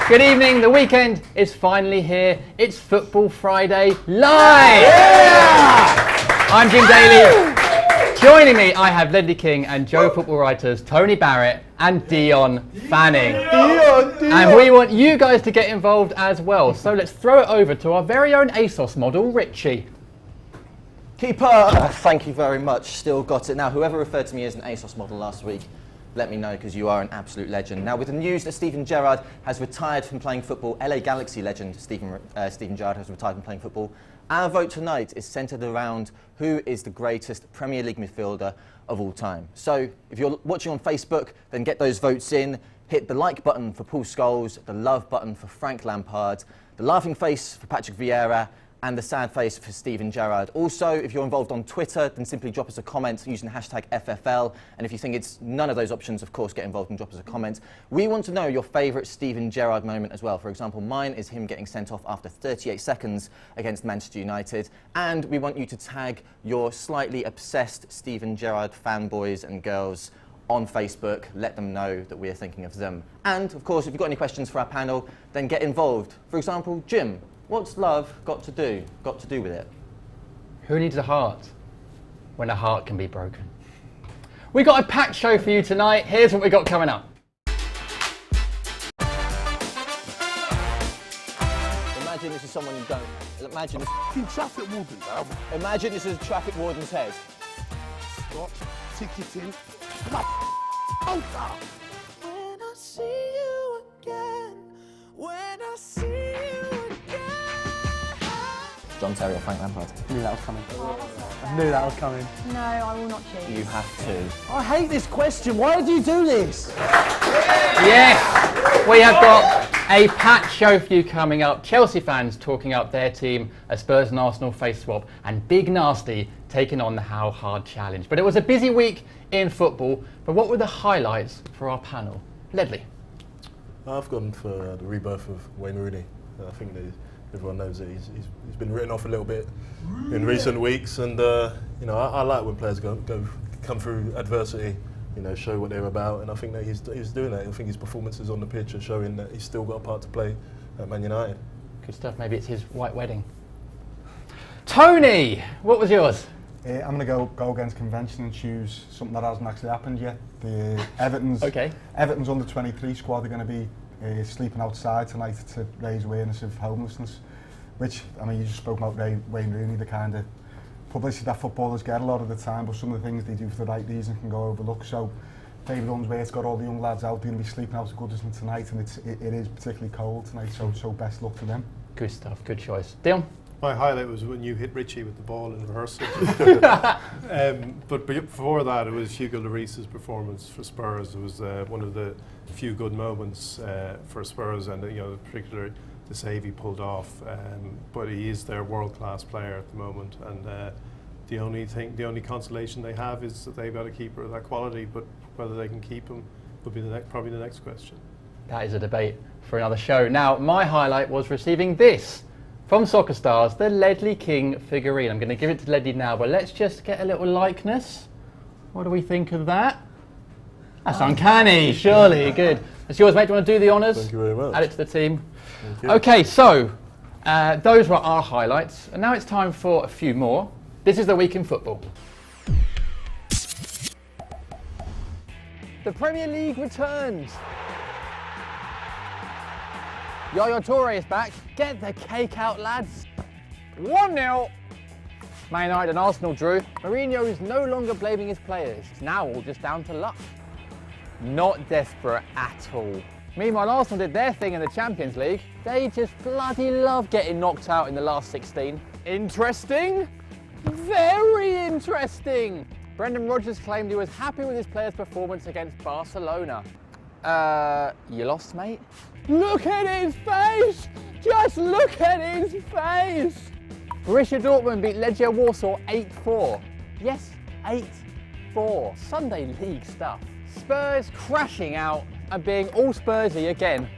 Good evening, the weekend is finally here. It's Football Friday live! Yeah! I'm Jim Daly. Joining me, I have Ledley King and Joe Football writers Tony Barrett and Dion Fanning. And we want you guys to get involved as well. So let's throw it over to our very own ASOS model, Richie. Keeper! Thank you very much, still got it. Now, whoever referred to me as an ASOS model last week, let me know because you are an absolute legend. Now, with the news that Steven Gerrard has retired from playing football, LA Galaxy legend Steven Gerrard has retired from playing football, our vote tonight is centred around who is the greatest Premier League midfielder of all time. So, if you're watching on Facebook, then get those votes in. Hit the like button for Paul Scholes, the love button for Frank Lampard, the laughing face for Patrick Vieira, and the sad face for Steven Gerrard. Also, if you're involved on Twitter, then simply drop us a comment using hashtag FFL. And if you think it's none of those options, of course, get involved and drop us a comment. We want to know your favourite Steven Gerrard moment as well. For example, mine is him getting sent off after 38 seconds against Manchester United. And we want you to tag your slightly obsessed Steven Gerrard fanboys and girls on Facebook. Let them know that we are thinking of them. And, of course, if you've got any questions for our panel, then get involved. For example, Jim, what's love got to do with it? Who needs a heart when a heart can be broken? We got a packed show for you tonight. Here's what we got coming up. Imagine this is someone you don't. Imagine this. Traffic warden. Imagine this is a traffic warden's head. Stop. Ticketing. When I see you again. When I see you again. John Terry or Frank Lampard? I knew that was coming. I knew that was coming. No, I will not choose. You have to. I hate this question. Why did you do this? Yes, we have got a packed show for you coming up. Chelsea fans talking up their team, a Spurs and Arsenal face swap, and Big Narstie taking on the How Hard Challenge. But it was a busy week in football. But what were the highlights for our panel? Ledley. I've gone for the rebirth of Wayne Rooney. I think that everyone knows that he's been written off a little bit in recent weeks, and I like when players come through adversity, show what they're about, and I think that he's doing that. I think his performances on the pitch are showing that he's still got a part to play at Man United. Good stuff. Maybe it's his white wedding. Tony, what was yours? I'm going to go against convention and choose something that hasn't actually happened yet. The Everton's under 23 squad are going to be sleeping outside tonight to raise awareness of homelessness, which, I mean, you just spoke about Wayne Rooney, the kind of publicity that footballers get a lot of the time, but some of the things they do for the right reason can go overlooked. So David Hunn's where it's got all the young lads out, they're going to be sleeping out at Goodison tonight, and it is particularly cold tonight, so best luck to them. Good stuff, good choice. Dion? My highlight was when you hit Richie with the ball in rehearsal. But before that, it was Hugo Lloris's performance for Spurs. It was one of the few good moments for Spurs, and particularly the save he pulled off. But he is their world-class player at the moment, and the only consolation they have is that they've got a keeper of that quality. But whether they can keep him would be probably the next question. That is a debate for another show. Now, my highlight was receiving this. From Soccer Stars, the Ledley King figurine. I'm going to give it to Ledley now, but let's just get a little likeness. What do we think of that? That's uncanny, surely. Good. It's yours, mate. Do you want to do the honours? Thank you very much. Add it to the team. Okay, so those were our highlights. And now it's time for a few more. This is the week in football. The Premier League returns. Yaya Toure is back. Get the cake out, lads. 1-0. Man United and Arsenal drew. Mourinho is no longer blaming his players. It's now all just down to luck. Not desperate at all. Meanwhile, Arsenal did their thing in the Champions League. They just bloody love getting knocked out in the last 16. Interesting? Very interesting. Brendan Rodgers claimed he was happy with his players' performance against Barcelona. You lost, mate? Look at his face! Just look at his face! Borussia Dortmund beat Legia Warsaw 8-4. Yes, 8-4. Sunday League stuff. Spurs crashing out and being all Spursy again.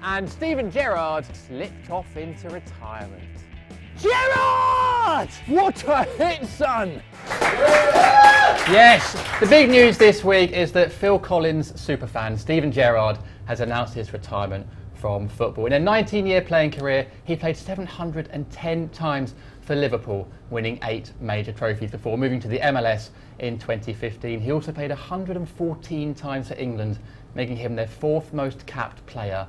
And Steven Gerrard slipped off into retirement. Gerrard! What a hit, son! Yes, the big news this week is that Phil Collins superfan Steven Gerrard has announced his retirement from football. In a 19-year playing career, he played 710 times for Liverpool, winning 8 major trophies before moving to the MLS in 2015. He also played 114 times for England, making him their 4th most capped player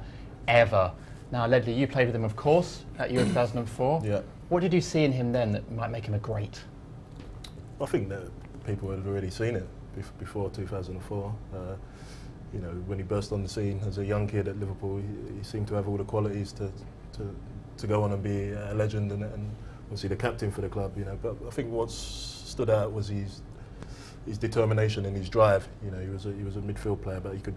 ever. Now, Ledley, you played with him, of course, at Euro 2004. Yeah. What did you see in him then that might make him a great? I think that people had already seen it before 2004. You know, when he burst on the scene as a young kid at Liverpool, he seemed to have all the qualities to go on and be a legend and obviously the captain for the club. You know, but I think what stood out was his determination and his drive. You know, he was a midfield player, but he could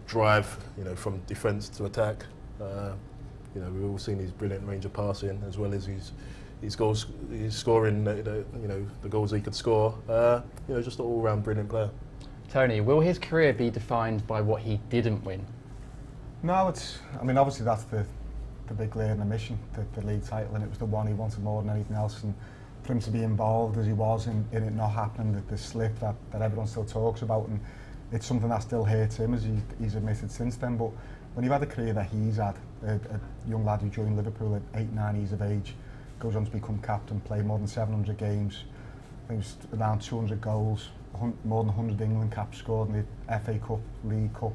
drive, you know, from defence to attack. You know, we've all seen his brilliant range of passing as well as his goals, his scoring. You know, the goals he could score. You know, just an all-round brilliant player. Tony, will his career be defined by what he didn't win? No, I mean, obviously that's the big learning omission, the league title, and it was the one he wanted more than anything else. And for him to be involved as he was in it not happening, the slip that everyone still talks about, and it's something that still hurts him, as he's admitted since then. But when you've had a career that he's had, a young lad who joined Liverpool at 8-9 years of age, goes on to become captain, play more than 700 games, I think it was around 200 goals, more than 100 England caps scored in the FA Cup, League Cup.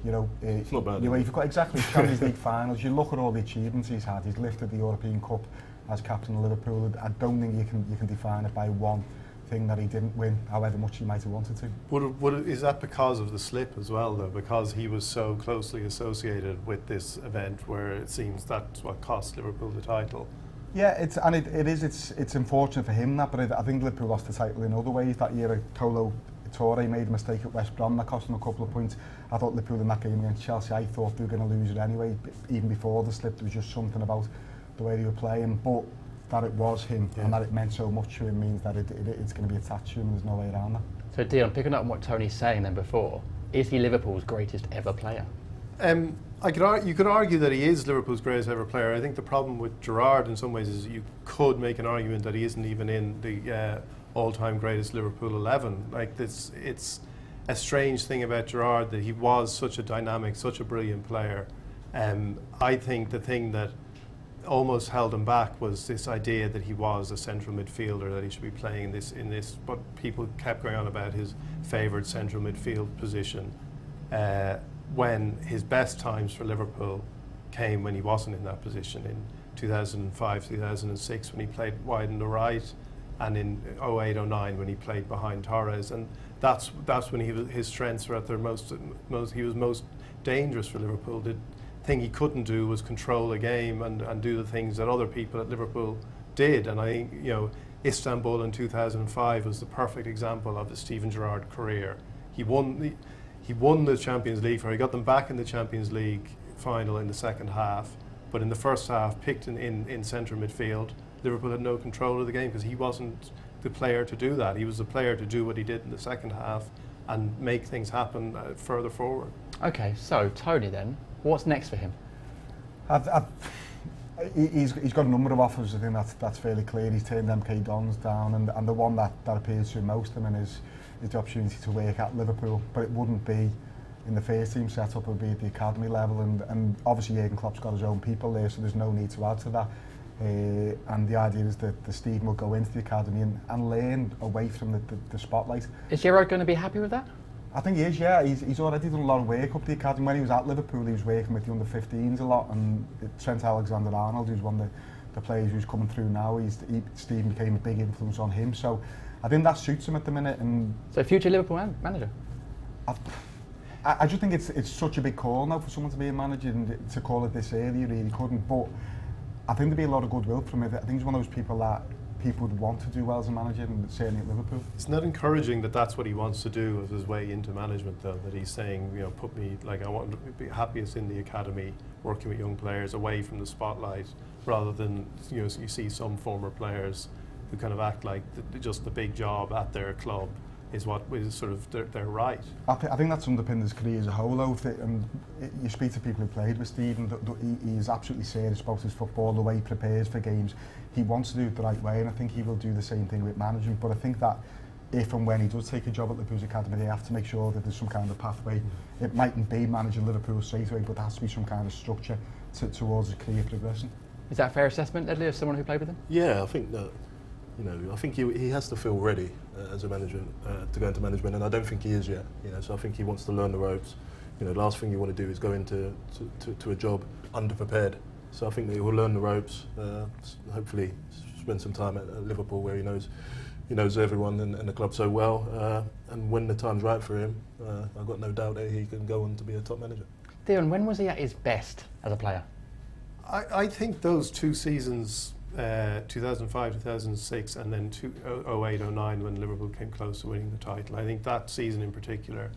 You know, it's not bad. You've got exactly Champions League finals. You look at all the achievements he's had. He's lifted the European Cup as captain of Liverpool. I don't think you can define it by one thing that he didn't win, however much he might have wanted to. Is that because of the slip as well, though? Because he was so closely associated with this event, where it seems that's what cost Liverpool the title. Yeah, it's unfortunate for him that, but I think Liverpool lost the title in other ways that year. Kolo Toure made a mistake at West Brom that cost him a couple of points. I thought Liverpool in that game against Chelsea, I thought they were going to lose it anyway. Even before the slip, there was just something about the way they were playing. But that it was him and that it meant so much to him means that it's going to be attached to him. There's no way around that. So Dion, picking up on what Tony's saying then before, is he Liverpool's greatest ever player? You could argue that he is Liverpool's greatest ever player. I think the problem with Gerrard in some ways is you could make an argument that he isn't even in the all-time greatest Liverpool 11. Like this, it's a strange thing about Gerrard that he was such a dynamic, such a brilliant player. I think the thing that almost held him back was this idea that he was a central midfielder, that he should be playing in this. But people kept going on about his favoured central midfield position. When his best times for Liverpool came when he wasn't in that position in 2005, 2006 when he played wide on the right, and in 08-09 when he played behind Torres, and that's when his strengths were at their most he was most dangerous for Liverpool. The thing he couldn't do was control a game and do the things that other people at Liverpool did, and I think, you know, Istanbul in 2005 was the perfect example of the Steven Gerrard career. He won the Champions League he got them back in the Champions League final in the second half, but in the first half, picked in central midfield, Liverpool had no control of the game because he wasn't the player to do that. He was the player to do what he did in the second half and make things happen further forward. Okay, so Tony then, what's next for him? He's got a number of offers. I think that's fairly clear. He's turned MK Dons down, and the one that appeals to him most of him is the opportunity to work at Liverpool, but it wouldn't be in the first team setup, it would be at the academy level, and obviously Jurgen Klopp's got his own people there, so there's no need to add to that. And the idea is that Stephen will go into the academy and learn away from the spotlight. Is Gerrard going to be happy with that? I think he is, yeah. He's already done a lot of work up the academy. When he was at Liverpool, he was working with the under-15s a lot, and Trent Alexander-Arnold, who's one of the players who's coming through now, Stephen became a big influence on him. So I think that suits him at the minute. And so future Liverpool manager? I just think it's such a big call now for someone to be a manager, and to call it this early, you really couldn't. But I think there'd be a lot of goodwill from it. I think he's one of those people that people would want to do well as a manager, and certainly at Liverpool. It's not encouraging that that's what he wants to do as his way into management, though, that he's saying, you know, put me, like, I want to be happiest in the academy, working with young players away from the spotlight, rather than, you know, you see some former players who kind of act like just the big job at their club is what is sort of their right. I think that's underpinned his career as a whole, though. And you speak to people who played with Stephen, he's absolutely serious about his football, the way he prepares for games. He wants to do it the right way, and I think he will do the same thing with management. But I think that if and when he does take a job at Liverpool's academy, they have to make sure that there's some kind of pathway. It mightn't be managing Liverpool straight away, but there has to be some kind of structure towards a clear progression. Is that a fair assessment, Ledley, as someone who played with him? Yeah, I think that, I think he has to feel ready as a manager to go into management, and I don't think he is yet. So I think he wants to learn the ropes. The last thing you want to do is go into to a job underprepared. So I think that he will learn the ropes. Hopefully, spend some time at Liverpool where he knows everyone in the club so well. And when the time's right for him, I've got no doubt that he can go on to be a top manager. Theon, when was he at his best as a player? I think those 2 seasons, 2005, 2006, and then 08, 09, when Liverpool came close to winning the title. I think that season in particular,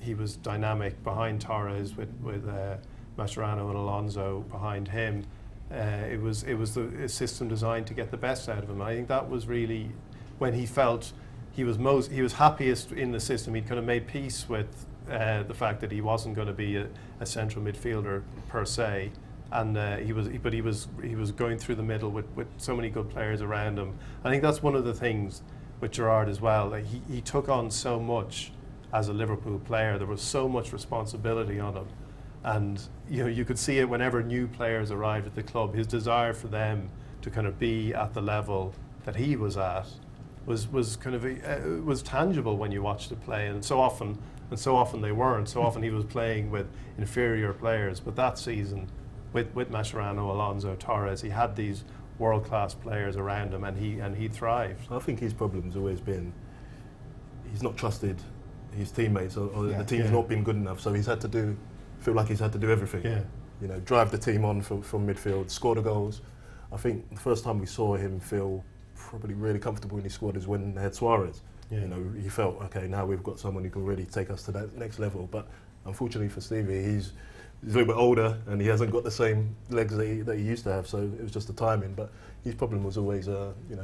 he was dynamic behind Torres with Mascherano and Alonso behind him. It was a system designed to get the best out of him. I think that was really when he felt he was happiest in the system. He'd kind of made peace with the fact that he wasn't going to be a central midfielder per se, and he was going through the middle with so many good players around him. I think that's one of the things with Gerrard as well. He took on so much as a Liverpool player. There was so much responsibility on him, and you could see it whenever new players arrived at the club. His desire for them to kind of be at the level that he was at was kind of was tangible when you watched it play, and so often they weren't. So often he was playing with inferior players. But that season, with Mascherano, Alonso, Torres, he had these world-class players around him, and he thrived. I think his problem's always been he's not trusted his teammates, or the team's not been good enough. So he's had to feel like he's had to do everything. Yeah. Drive the team on from midfield, score the goals. I think the first time we saw him feel probably really comfortable in his squad is when they had Suarez. Yeah. He felt, okay, now we've got someone who can really take us to that next level. But unfortunately for Stevie, he's a little bit older and he hasn't got the same legs that he used to have. So it was just the timing. But his problem was always,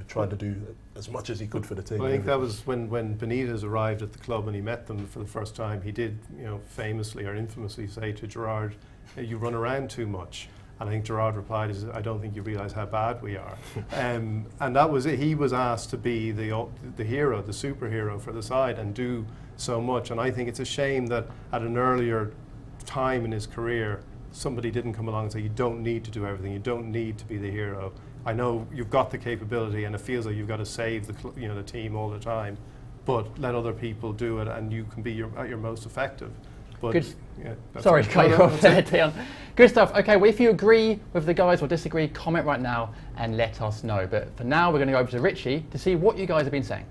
trying to do as much as he could for the team. Well, I think that was when Benitez arrived at the club and he met them for the first time. He did, famously or infamously say to Gerrard, "You run around too much." And I think Gerrard replied, "I don't think you realise how bad we are." And that was it. He was asked to be the hero, the superhero for the side, and do so much. And I think it's a shame that at an earlier time in his career, somebody didn't come along and say, "You don't need to do everything. You don't need to be the hero. I know you've got the capability, and it feels like you've got to save the team all the time, but let other people do it, and you can be at your most effective." But Good. Sorry to cut you off there, Theon. Good stuff. Okay, well, if you agree with the guys or disagree, comment right now and let us know. But for now, we're going to go over to Richie to see what you guys have been saying.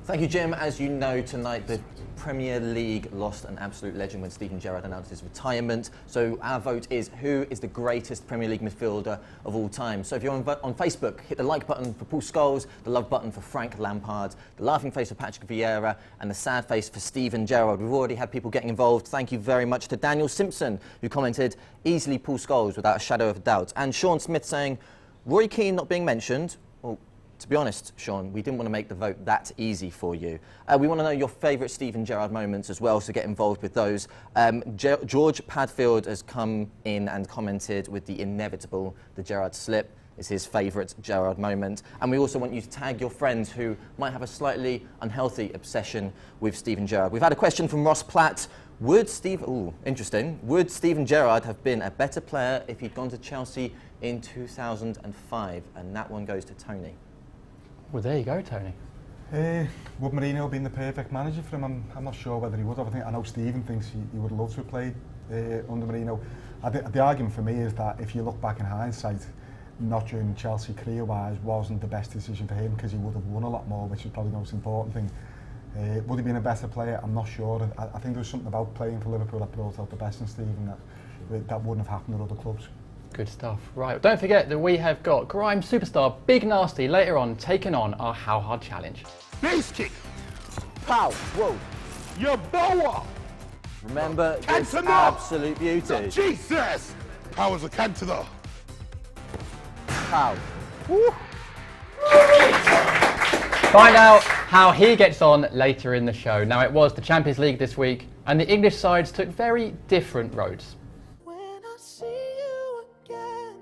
Thank you, Jim. As you know, tonight the Premier League lost an absolute legend when Steven Gerrard announced his retirement. So our vote is, who is the greatest Premier League midfielder of all time? So if you're on Facebook, hit the like button for Paul Scholes, the love button for Frank Lampard, the laughing face for Patrick Vieira, and the sad face for Steven Gerrard. We've already had people getting involved. Thank you very much to Daniel Simpson, who commented, easily Paul Scholes without a shadow of a doubt. And Sean Smith saying, Roy Keane not being mentioned. Well, to be honest, Sean, we didn't want to make the vote that easy for you. We want to know your favourite Steven Gerrard moments as well, so get involved with those. George Padfield has come in and commented with the inevitable, the Gerrard slip is his favourite Gerrard moment. And we also want you to tag your friends who might have a slightly unhealthy obsession with Steven Gerrard. We've had a question from Ross Platt. Would Steven Gerrard have been a better player if he'd gone to Chelsea in 2005? And that one goes to Tony. Well, there you go, Tony. Would Mourinho have been the perfect manager for him? I'm not sure whether he would have. I know Stephen thinks he would love to have played under Mourinho. The argument for me is that if you look back in hindsight, not during Chelsea career-wise wasn't the best decision for him, because he would have won a lot more, which is probably the most important thing. Would he have been a better player? I'm not sure. I think there was something about playing for Liverpool that brought out the best in Stephen that wouldn't have happened at other clubs. Good stuff. Right, don't forget that we have got grime superstar Big Narstie later on taking on our How Hard Challenge. Base kick. Pow! Whoa! Your boa. Remember this Cantona. absolute beauty. Jesus. Powers of Cantona. Pow! Find out how he gets on later in the show. Now, it was the Champions League this week, and the English sides took very different roads. When I see you again,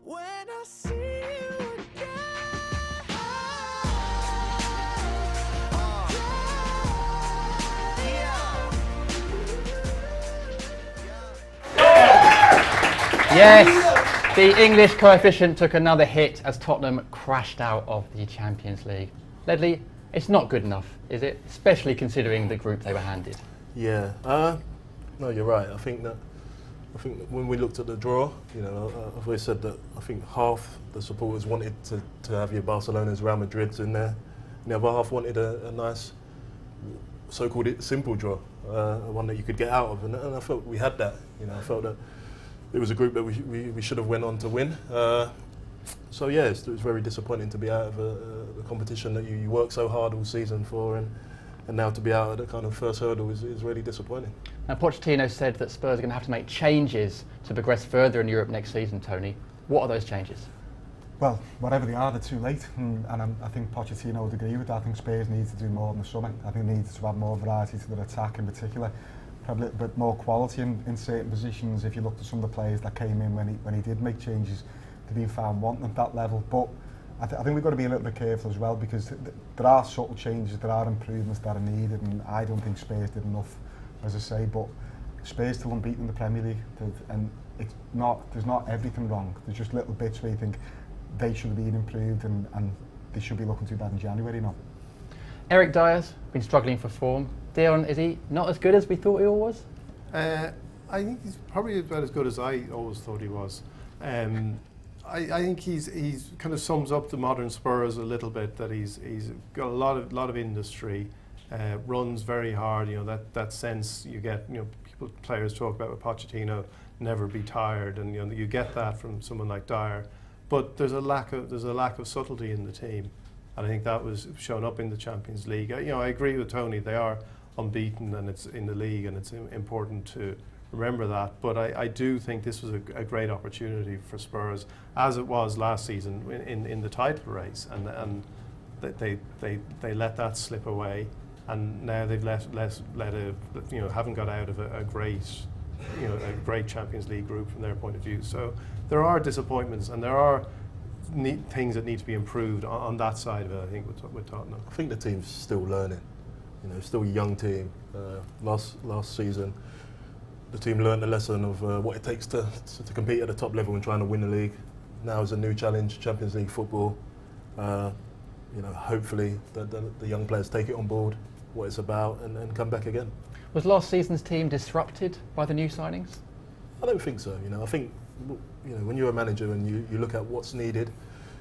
when I see you again, Yes, the English coefficient took another hit as Tottenham crashed out of the Champions League. Ledley, it's not good enough, is it? Especially considering the group they were handed. Yeah, no, you're right. I think that when we looked at the draw, you know, I've always said that I think half the supporters wanted to have your Barcelona's, Real Madrid's in there, and the other half wanted a nice, so-called simple draw, one that you could get out of, and I felt we had that. You know, I felt that it was a group that we should have went on to win. So yeah, it was very disappointing to be out of a competition that you work so hard all season for, and now to be out at the kind of first hurdle is really disappointing. Now, Pochettino said that Spurs are going to have to make changes to progress further in Europe next season, Tony. What are those changes? Well, whatever they are, they're too late, and I think Pochettino would agree with that. I think Spurs need to do more in the summer. I think they need to have more variety to their attack in particular, probably a little bit more quality in certain positions. If you looked at some of the players that came in when he did make changes, they've been found wanting at that level. But I think we've got to be a little bit careful as well, because there are subtle changes, there are improvements that are needed, and I don't think Spurs did enough, as I say. But Spurs still unbeaten in the Premier League, and there's not everything wrong. There's just little bits where you think they should have been improved, and they should be looking to that in January now. Eric Dyer's been struggling for form. Dion, is he not as good as we thought he was? I think he's probably about as good as I always thought he was. I think he's kind of sums up the modern Spurs a little bit. That he's got a lot of industry, runs very hard. You know, that sense you get. You know, players talk about with Pochettino, never be tired, and you know you get that from someone like Dyer. But there's a lack of subtlety in the team, and I think that was shown up in the Champions League. You know, I agree with Tony. They are unbeaten, and it's in the league, and it's important to remember that. But I do think this was a great opportunity for Spurs, as it was last season in the title race, and they let that slip away, and now they've haven't got out of a great Champions League group from their point of view. So there are disappointments, and there are things that need to be improved on that side of it, I think, with Tottenham. I think the team's still learning. You know, still a young team. Last season, the team learned the lesson of what it takes to compete at the top level and trying to win the league. Now is a new challenge, Champions League football. You know, hopefully the young players take it on board, what it's about, and come back again. Was last season's team disrupted by the new signings? I don't think so. You know, I think when you're a manager and you look at what's needed,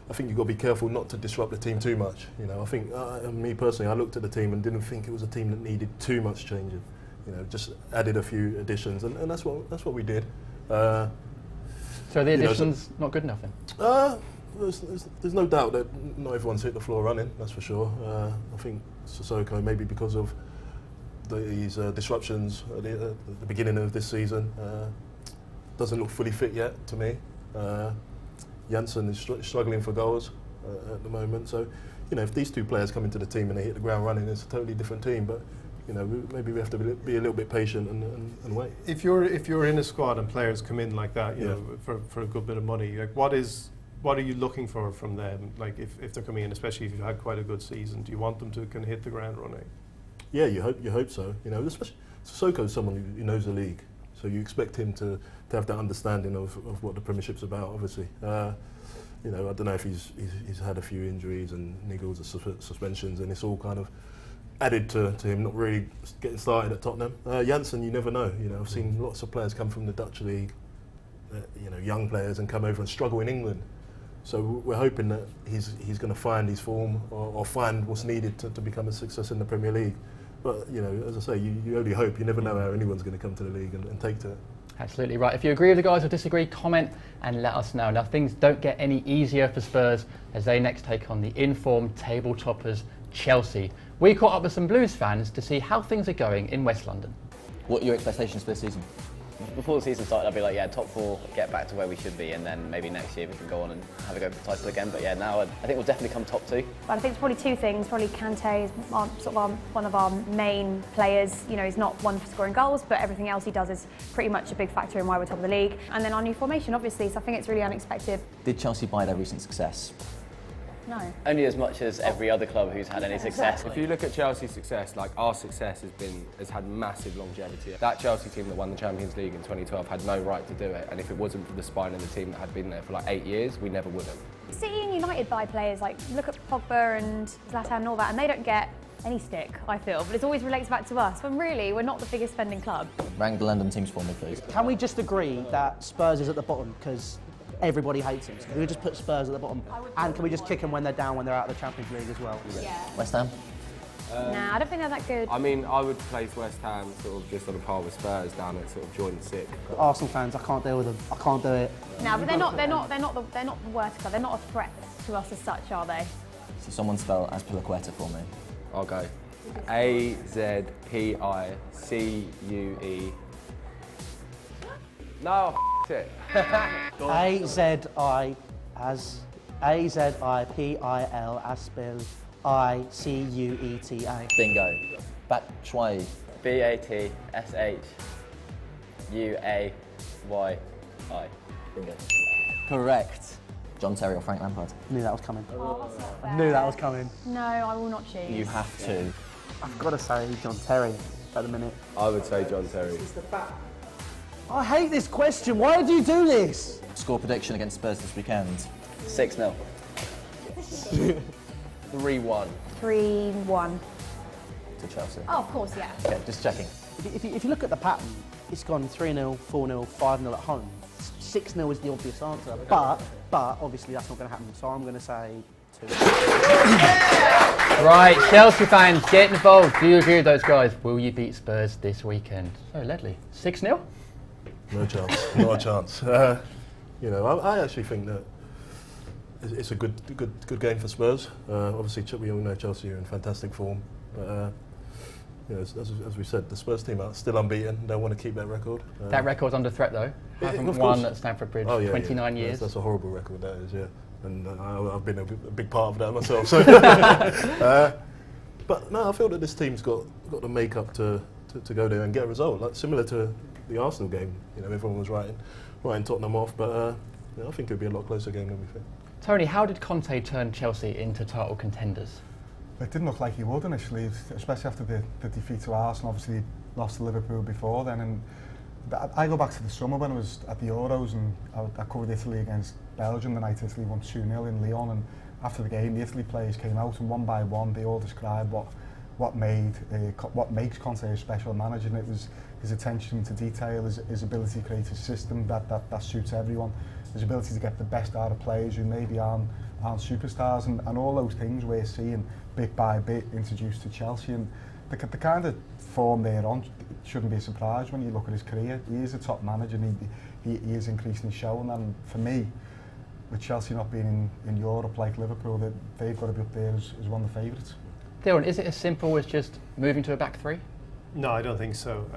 I think you've got to be careful not to disrupt the team too much. You know, I think me personally, I looked at the team and didn't think it was a team that needed too much changing. You know, just added a few additions, and that's what we did. So the additions not good enough then? There's no doubt that not everyone's hit the floor running. That's for sure. I think Sissoko, maybe because of these disruptions at the beginning of this season, doesn't look fully fit yet to me. Janssen is struggling for goals at the moment. So, you know, if these two players come into the team and they hit the ground running, it's a totally different team. But you know, maybe we have to be a little bit patient and wait. If you're in a squad and players come in like that, you know, for a good bit of money, like what are you looking for from them? Like if they're coming in, especially if you've had quite a good season, do you want them to kind of hit the ground running? Yeah, you hope so. You know, especially Sissoko's someone who knows the league, so you expect him to have that understanding of what the Premiership's about. Obviously, you know, I don't know if he's had a few injuries and niggles or suspensions, and it's all kind of added to him not really getting started at Tottenham. Janssen, you never know. You know, I've seen lots of players come from the Dutch league, you know, young players, and come over and struggle in England. So we're hoping that he's going to find his form or find what's needed to become a success in the Premier League. But you know, as I say, you only hope. You never know how anyone's going to come to the league and take to it. Absolutely right. If you agree with the guys or disagree, comment and let us know. Now, things don't get any easier for Spurs as they next take on the informed table toppers Chelsea. We caught up with some Blues fans to see how things are going in West London. What are your expectations for this season? Before the season started, I'd be like, yeah, top four, get back to where we should be, and then maybe next year we can go on and have a go for the title again. But yeah, now I think we'll definitely come top two. I think it's probably two things. Probably Kante is one of our main players. You know, he's not one for scoring goals, but everything else he does is pretty much a big factor in why we're top of the league. And then our new formation, obviously, so I think it's really unexpected. Did Chelsea buy their recent success? No. Only as much as every other club who's had any success. If you look at Chelsea's success, like our success has had massive longevity. That Chelsea team that won the Champions League in 2012 had no right to do it, and if it wasn't for the spine of the team that had been there for like 8 years, we never would have. City and United buy players like, look at Pogba and Zlatan and all that, and they don't get any stick, I feel, but it always relates back to us, when really we're not the biggest spending club. Rank the London teams for me, please. Can we just agree that Spurs is at the bottom because everybody hates them? So can we just put Spurs at the bottom? And can we just kick them when they're down, when they're out of the Champions League as well? Yeah. West Ham? Nah, I don't think they're that good. I mean, I would place West Ham sort of just on a par with Spurs down at sort of joint sick. Arsenal fans, I can't deal with them. I can't do it. No, but they're not the worst club. They're not a threat to us as such, are they? So someone spell Azpilicueta for me. I'll go. Azpicue. No, it. AZIPIL Aspil ICUETA. Bingo. Batshuayi. BATSHUAYI. Bingo. Correct. John Terry or Frank Lampard? Knew that was coming. Oh, that's not fair. Knew that was coming. No, I will not choose. You have to. I've got to say John Terry at the minute. I would say John Terry. I hate this question. Why do you do this? Score prediction against Spurs this weekend? 6-0. 3-1. 3-1. To Chelsea. Oh, of course, yeah. Okay, just checking. If you look at the pattern, it's gone 3-0, 4-0, 5-0 at home. 6-0 is the obvious answer, but obviously that's not going to happen. So I'm going to say 2. Right, Chelsea fans, get involved. Do you agree with those guys? Will you beat Spurs this weekend? So, Ledley, 6-0? No chance. Not a chance. You know, I actually think that it's a good game for Spurs. Obviously, we all know Chelsea are in fantastic form, but you know, as we said, the Spurs team are still unbeaten. They want to keep that record. That record's under threat, though. Haven't won at Stamford Bridge 29 years. That's a horrible record, that is, yeah. And I've been a big part of that myself. So, but no, I feel that this team's got the makeup to go there and get a result, like similar to the Arsenal game. You know, everyone was writing Tottenham off, but you know, I think it'll be a lot closer game than we think. Tony, how did Conte turn Chelsea into title contenders? It didn't look like he would initially, especially after the defeat to Arsenal. Obviously, he lost to Liverpool before then. And I go back to the summer when I was at the Euros and I covered Italy against Belgium the night Italy won 2-0 in Lyon. And after the game, the Italy players came out and one by one they all described what makes Conte a special manager. And it was his attention to detail, his ability to create a system that suits everyone, his ability to get the best out of players who maybe aren't superstars, and all those things we're seeing bit by bit introduced to Chelsea. And the kind of form they're on shouldn't be a surprise when you look at his career. He is a top manager and he is increasingly showing. And for me, with Chelsea not being in Europe like Liverpool, that they've got to be up there as one of the favourites. Dylan, is it as simple as just moving to a back three? No, I don't think so.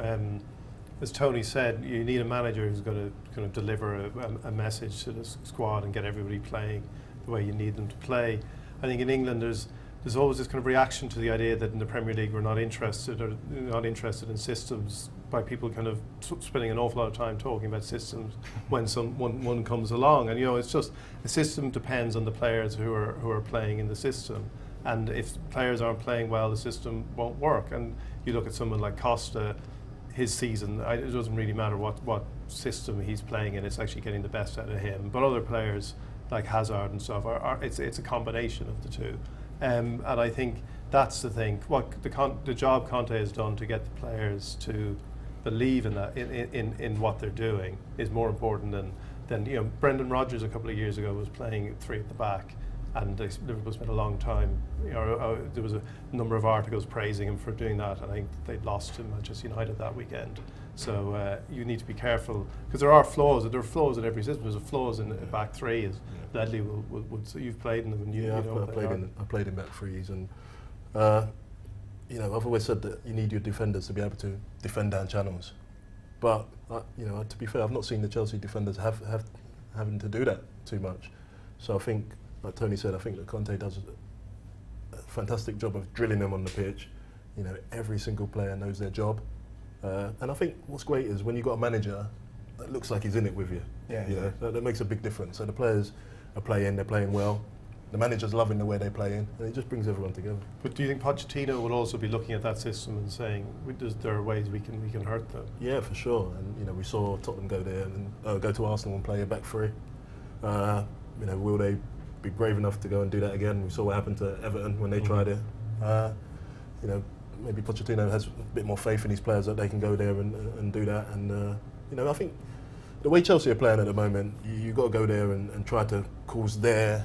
As Tony said, you need a manager who's going to deliver a message to the squad and get everybody playing the way you need them to play. I think in England there's always this kind of reaction to the idea that in the Premier League we're not interested in systems, by people kind of spending an awful lot of time talking about systems when one comes along. And you know, it's just the system depends on the players who are playing in the system. And if players aren't playing well, the system won't work. And you look at someone like Costa, his season, it doesn't really matter what system he's playing in, it's actually getting the best out of him. But other players like Hazard and stuff, it's a combination of the two. And I think that's the thing. What the job Conte has done to get the players to believe in that, in what they're doing, is more important than you know. Brendan Rodgers a couple of years ago was playing 3 at the back, and Liverpool spent a long time. You know, there was a number of articles praising him for doing that, and I think they lost to Manchester United that weekend. So you need to be careful, because there are flaws. There are flaws in every system. There's flaws in the back three, as Ledley would. So you've played in them, and you know. I played in back threes, and you know, I've always said that you need your defenders to be able to defend down channels. But you know, to be fair, I've not seen the Chelsea defenders having to do that too much. So I think, like Tony said, I think that Conte does a fantastic job of drilling them on the pitch. You know, every single player knows their job. And I think what's great is when you've got a manager that looks like he's in it with you. Yeah. You know, that makes a big difference. So the players are playing, they're playing well. the manager's loving the way they play in, and it just brings everyone together. But do you think Pochettino will also be looking at that system and saying, there are ways we can hurt them? Yeah, for sure. And you know, we saw Tottenham go there and go to Arsenal and play a back three. You know, will they be brave enough to go and do that again? We saw what happened to Everton when they tried it. You know, maybe Pochettino has a bit more faith in his players that they can go there and do that. And you know, I think the way Chelsea are playing at the moment, you've got to go there and try to cause their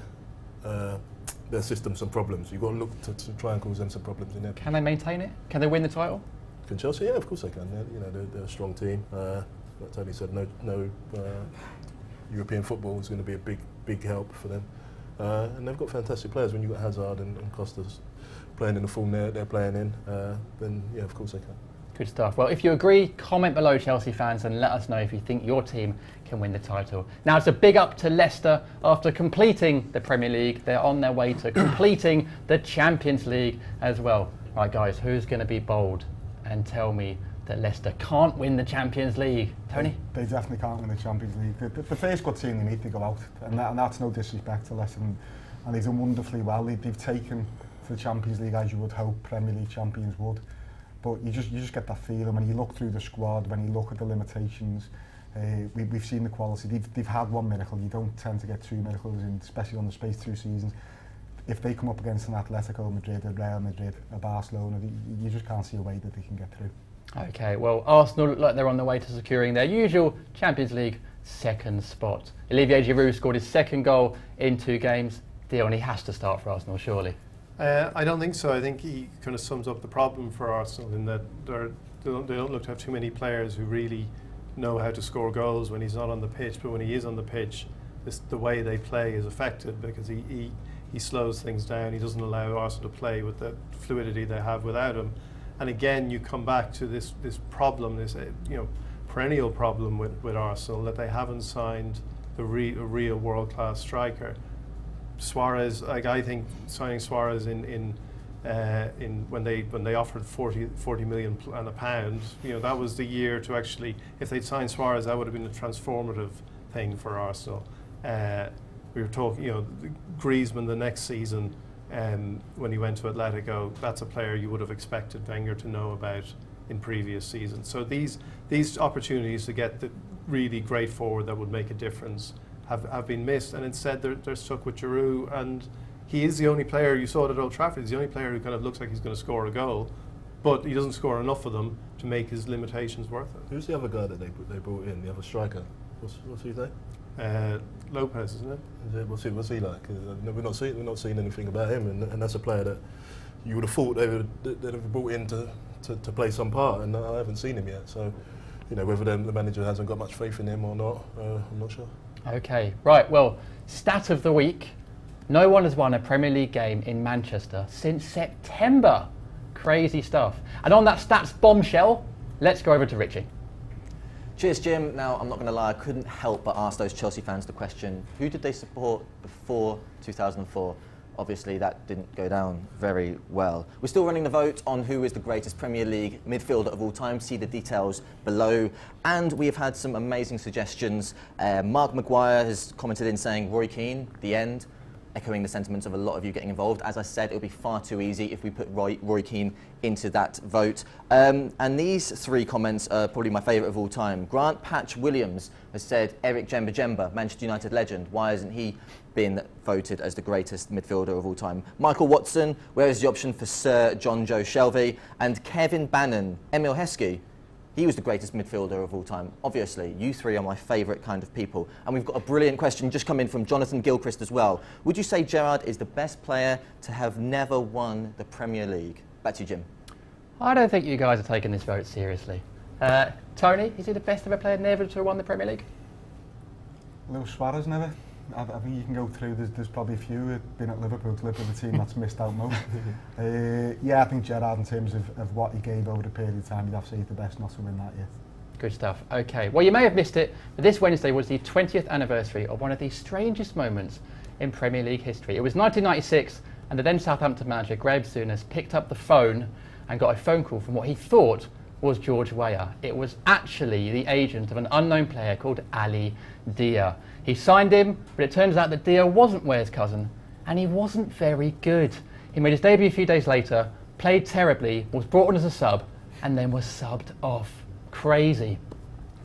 system some problems. You've got to look to try and cause them some problems in there. Can they maintain it? Can they win the title? Can Chelsea? Yeah, of course they can. You know, they're a strong team. Like Tony said, no European football is going to be a big help for them. And they've got fantastic players. When you've got Hazard and Costas playing in the form they're playing in, then yeah, of course they can. Good stuff. Well, if you agree, comment below, Chelsea fans, and let us know if you think your team can win the title. Now, it's a big up to Leicester. After completing the Premier League, they're on their way to completing the Champions League as well. Right, guys, who's going to be bold and tell me that Leicester can't win the Champions League? Tony? They definitely can't win the Champions League. The first good team they need to go out, and that's no disrespect to Leicester, and they've done wonderfully well. They've taken to the Champions League as you would hope Premier League champions would. But you just get that feeling when you look through the squad, when you look at the limitations. We've seen the quality. They've had one miracle. You don't tend to get two miracles, especially on the space 2 seasons. If they come up against an Atletico Madrid, a Real Madrid, a Barcelona, you just can't see a way that they can get through. Okay, well, Arsenal look like they're on the way to securing their usual Champions League second spot. Olivier Giroud scored his second goal in 2 games. Dion, he has to start for Arsenal, surely. I don't think so. I think he kind of sums up the problem for Arsenal in that they don't look to have too many players who really know how to score goals when he's not on the pitch. But when he is on the pitch, the way they play is effective because he slows things down. He doesn't allow Arsenal to play with the fluidity they have without him. And again, you come back to this problem, this perennial problem with Arsenal, that they haven't signed a real world-class striker. Suarez, like I think signing Suarez in when they offered 40 million and a pound, that was the year to actually, if they'd signed Suarez, that would have been a transformative thing for Arsenal. We were talking, Griezmann the next season, when he went to Atletico, that's a player you would have expected Wenger to know about in previous seasons. So these opportunities to get the really great forward that would make a difference have been missed, and instead they're stuck with Giroud, and he is the only player you saw at Old Trafford. He's the only player who kind of looks like he's going to score a goal, but he doesn't score enough of them to make his limitations worth it. Who's the other guy that they brought in? The other striker? What's his name? Lopez, isn't it? What's he like? We're not seeing anything about him, and that's a player that you would have thought they'd have brought in to play some part, and I haven't seen him yet. So, whether the manager hasn't got much faith in him or not, I'm not sure. Okay, right, well, stat of the week. No one has won a Premier League game in Manchester since September. Crazy stuff. And on that stats bombshell, let's go over to Richie. Cheers, Jim. Now, I'm not going to lie, I couldn't help but ask those Chelsea fans the question, who did they support before 2004? Obviously, that didn't go down very well. We're still running the vote on who is the greatest Premier League midfielder of all time. See the details below. And we have had some amazing suggestions. Mark Maguire has commented in saying, Roy Keane, the end, echoing the sentiments of a lot of you getting involved. As I said, it would be far too easy if we put Roy Keane into that vote. And these 3 comments are probably my favourite of all time. Grant Patch Williams has said, Eric Djemba, Manchester United legend. Why hasn't he been voted as the greatest midfielder of all time? Michael Watson, where is the option for Sir John Joe Shelby? And Kevin Bannon, Emil Heskey. He was the greatest midfielder of all time. Obviously, you 3 are my favourite kind of people. And we've got a brilliant question just come in from Jonathan Gilchrist as well. Would you say Gerrard is the best player to have never won the Premier League? Back to you, Jim. I don't think you guys are taking this vote seriously. Tony, is he the best ever player never to have won the Premier League? Luis Suarez never. I think you can go through, there's probably a few who've been at Liverpool to live with a team that's missed out most. Yeah, I think Gerrard, in terms of what he gave over the period of time, you'd have to say he's the best not to win that yet. Good stuff. Okay, well, you may have missed it, but this Wednesday was the 20th anniversary of one of the strangest moments in Premier League history. It was 1996, and the then Southampton manager, Graham Souness, picked up the phone and got a phone call from what he thought was George Weah. It was actually the agent of an unknown player called Ali Dia. He signed him, but it turns out that Dia wasn't Weah's cousin, and he wasn't very good. He made his debut a few days later, played terribly, was brought on as a sub, and then was subbed off. Crazy.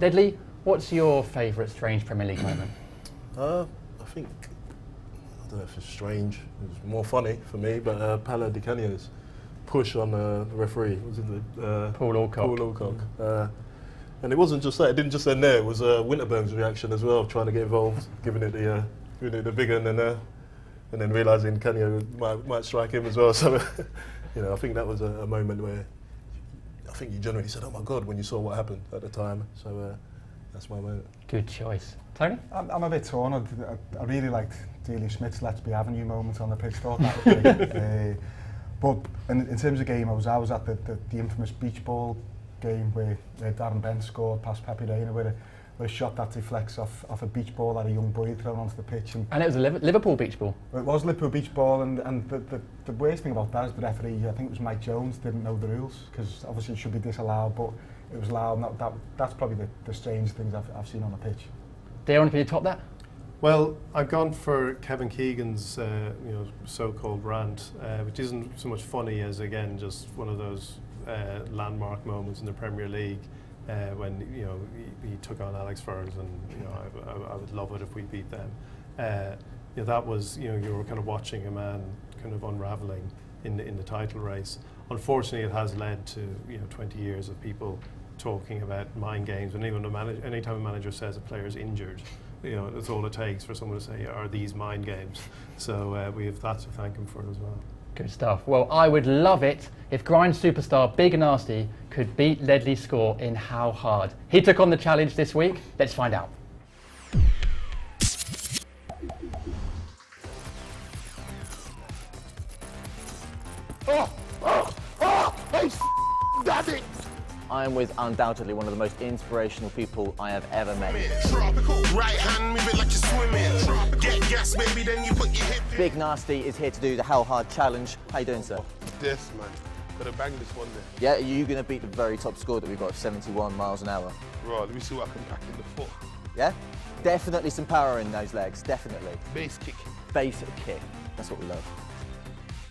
Ledley, what's your favourite strange Premier League moment? I think, I don't know if it's strange, it was more funny for me, but Paolo Di Canio's push on the referee, was it Paul Alcock. Paul Alcock. And it wasn't just that, it didn't just end there, it was Winterberg's reaction as well, trying to get involved, giving it the big one, and then realising Canio might strike him as well. So, you know, I think that was a moment where I think you generally said, oh my God, when you saw what happened at the time. So that's my moment. Good choice. Tony? I'm a bit torn. I really liked Dealey Smith's Let's Be Having You moment on the pitch. Thought that was great. But in terms of game, I was at the infamous beach ball game where Darren Bent scored past Pepe Reina with a shot that deflects off a beach ball that a young boy had thrown onto the pitch. And it was a Liverpool beach ball? It was Liverpool beach ball, and the worst thing about that is the referee, I think it was Mike Jones, didn't know the rules, because obviously it should be disallowed, but it was allowed. And that's probably the strange things I've seen on the pitch. Darren, can you top that? Well, I've gone for Kevin Keegan's so-called rant, which isn't so much funny as, again, just one of those landmark moments in the Premier League when he took on Alex Ferguson. I would love it if we beat them. That was you were kind of watching a man kind of unraveling in the title race. Unfortunately, it has led to 20 years of people talking about mind games. And anytime a manager says a player is injured, that's all it takes for someone to say, are these mind games? So we have that to thank him for as well. Good stuff. Well, I would love it if grind superstar Big Narstie could beat Ledley's score in How Hard. He took on the challenge this week. Let's find out. Hey, daddy! I am with undoubtedly one of the most inspirational people I have ever met. Tropical, right hand, move it like you're swimming. Get gas, baby, then you put your hip in. Big Narstie is here to do the How Hard challenge. How you doing, sir? This, man. Gotta bang this one there. Yeah, are you going to beat the very top score that we've got of 71 miles an hour? Right, let me see what I can pack in the foot. Yeah? Definitely some power in those legs, definitely. Base kick. Base kick. That's what we love.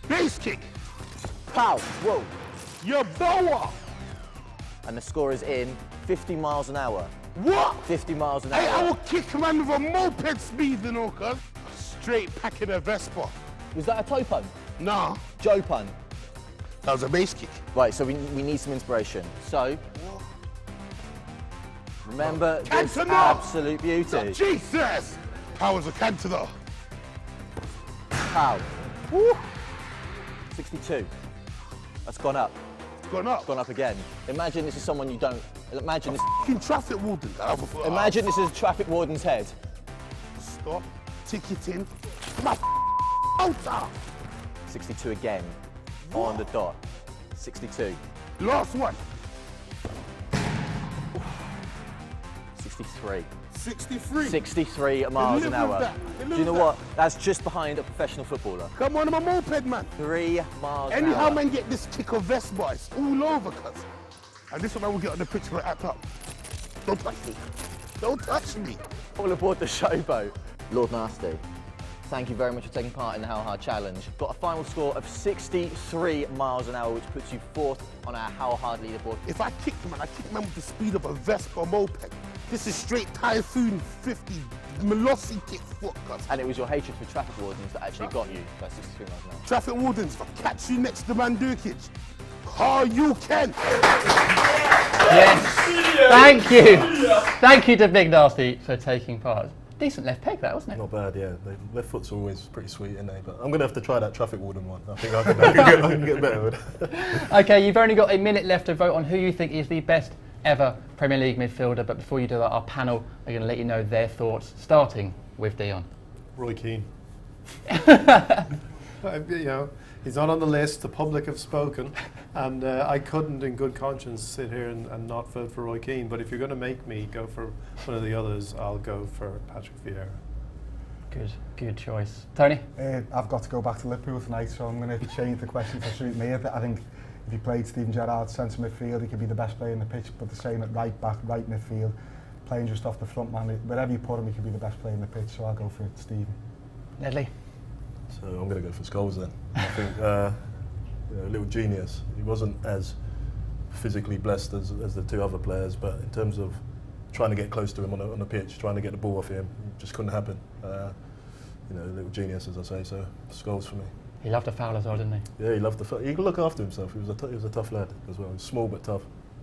Base kick! Pow! Whoa! Your boa! And the score is in 50 miles an hour. What? 50 miles an hour. Hey, I will kick a man with a moped speed, cuz. Straight packing a Vespa. Was that a toe pun? Nah. Joe pun? That was a base kick. Right, so we need some inspiration. So, remember this absolute beauty. Jesus! Powers of Cantona. Pow. Woo. 62. That's gone up. Gone up. It's gone up again. Imagine this is someone you don't. Imagine this. Fucking traffic warden. Imagine this is a traffic warden's head. Stop. Ticketing. My motor. 62 again. On the dot. 62. Last one. 63. 63. 63 miles an hour. Do you know what? That's just behind a professional footballer. Come on, I'm a moped, man. 3 miles an Anyhow, hour. man, get this kick of Vespa. It's all over, cuz. And this one I will get on the picture and act up. Don't touch me. Don't touch me. All aboard the showboat. Lord Narstie, thank you very much for taking part in the How Hard challenge. Got a final score of 63 miles an hour, which puts you 4th on our How Hard leaderboard. If I kick man, I kick man with the speed of a Vespa moped. This is straight Typhoon 50 Molossi kick foot, cuz. And it was your hatred for traffic wardens that actually got you by 63 miles an hour. Traffic wardens, if I catch you next to Mandukij, oh, you can. Yes. Thank you. Thank you to Big Narstie for taking part. Decent left peg that, wasn't it? Not bad, yeah. The left foot's always pretty sweet, isn't they? But I'm going to have to try that traffic warden one. I think I can get better with it. Okay, you've only got a minute left to vote on who you think is the best ever Premier League midfielder. But before you do that, our panel are going to let you know their thoughts, starting with Dion. Roy Keane. He's not on the list. The public have spoken, and I couldn't, in good conscience, sit here and not vote for Roy Keane. But if you're going to make me go for one of the others, I'll go for Patrick Vieira. Good choice. Tony? I've got to go back to Liverpool tonight, so I'm going to change the question to suit me. I think if he played Steven Gerrard centre midfield, he could be the best player in the pitch. But the same at right back, right midfield, playing just off the front man, wherever you put him, he could be the best player in the pitch. So I'll go for Steven. Ledley? So I'm going to go for Scholes then. I think a little genius. He wasn't as physically blessed as the two other players, but in terms of trying to get close to him on a pitch, trying to get the ball off him, it just couldn't happen. A little genius, as I say. So Scholes for me. He loved a foul as well, didn't he? Yeah, he loved the foul. He could look after himself. He was a tough lad as well. He was small but tough.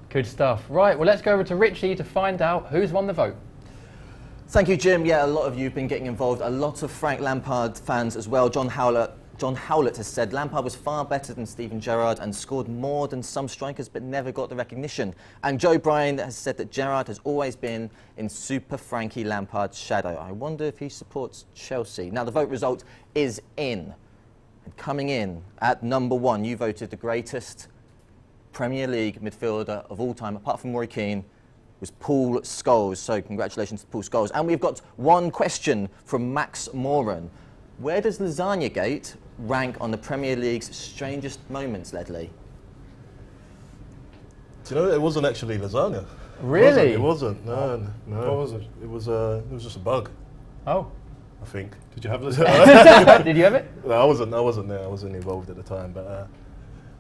Good stuff. Right, well, let's go over to Richie to find out who's won the vote. Thank you, Jim. Yeah, a lot of you have been getting involved. A lot of Frank Lampard fans as well. John Howlett has said Lampard was far better than Steven Gerrard and scored more than some strikers but never got the recognition. And Joe Bryan has said that Gerrard has always been in Super Frankie Lampard's shadow. I wonder if he supports Chelsea. Now, the vote result is in. And coming in at number 1, you voted the greatest Premier League midfielder of all time, apart from Roy Keane, was Paul Scholes. So congratulations to Paul Scholes. And we've got one question from Max Moran. Where does Lasagna Gate rank on the Premier League's strangest moments, Ledley? Do you know, it wasn't actually lasagna. Really? It wasn't. No. What was it? It was just a bug. Oh. I think. Did you have lasagna? Did you have it? No, I wasn't there. I wasn't involved at the time, but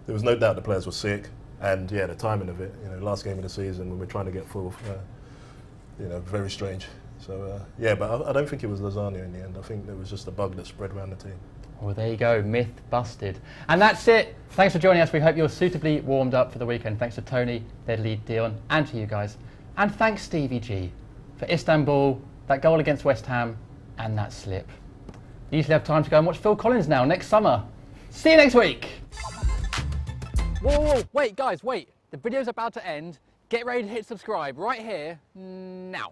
there was no doubt the players were sick, and yeah, the timing of it. Last game of the season when we're trying to get full. Very strange. So yeah, but I don't think it was lasagna in the end. I think it was just a bug that spread around the team. Well, there you go, myth busted. And that's it. Thanks for joining us. We hope you're suitably warmed up for the weekend. Thanks to Tony, Ledley, Dion, and to you guys. And thanks Stevie G for Istanbul, that goal against West Ham, and that slip. You usually have time to go and watch Phil Collins now next summer. See you next week. Whoa, wait, guys, wait. The video's about to end. Get ready to hit subscribe right here, now.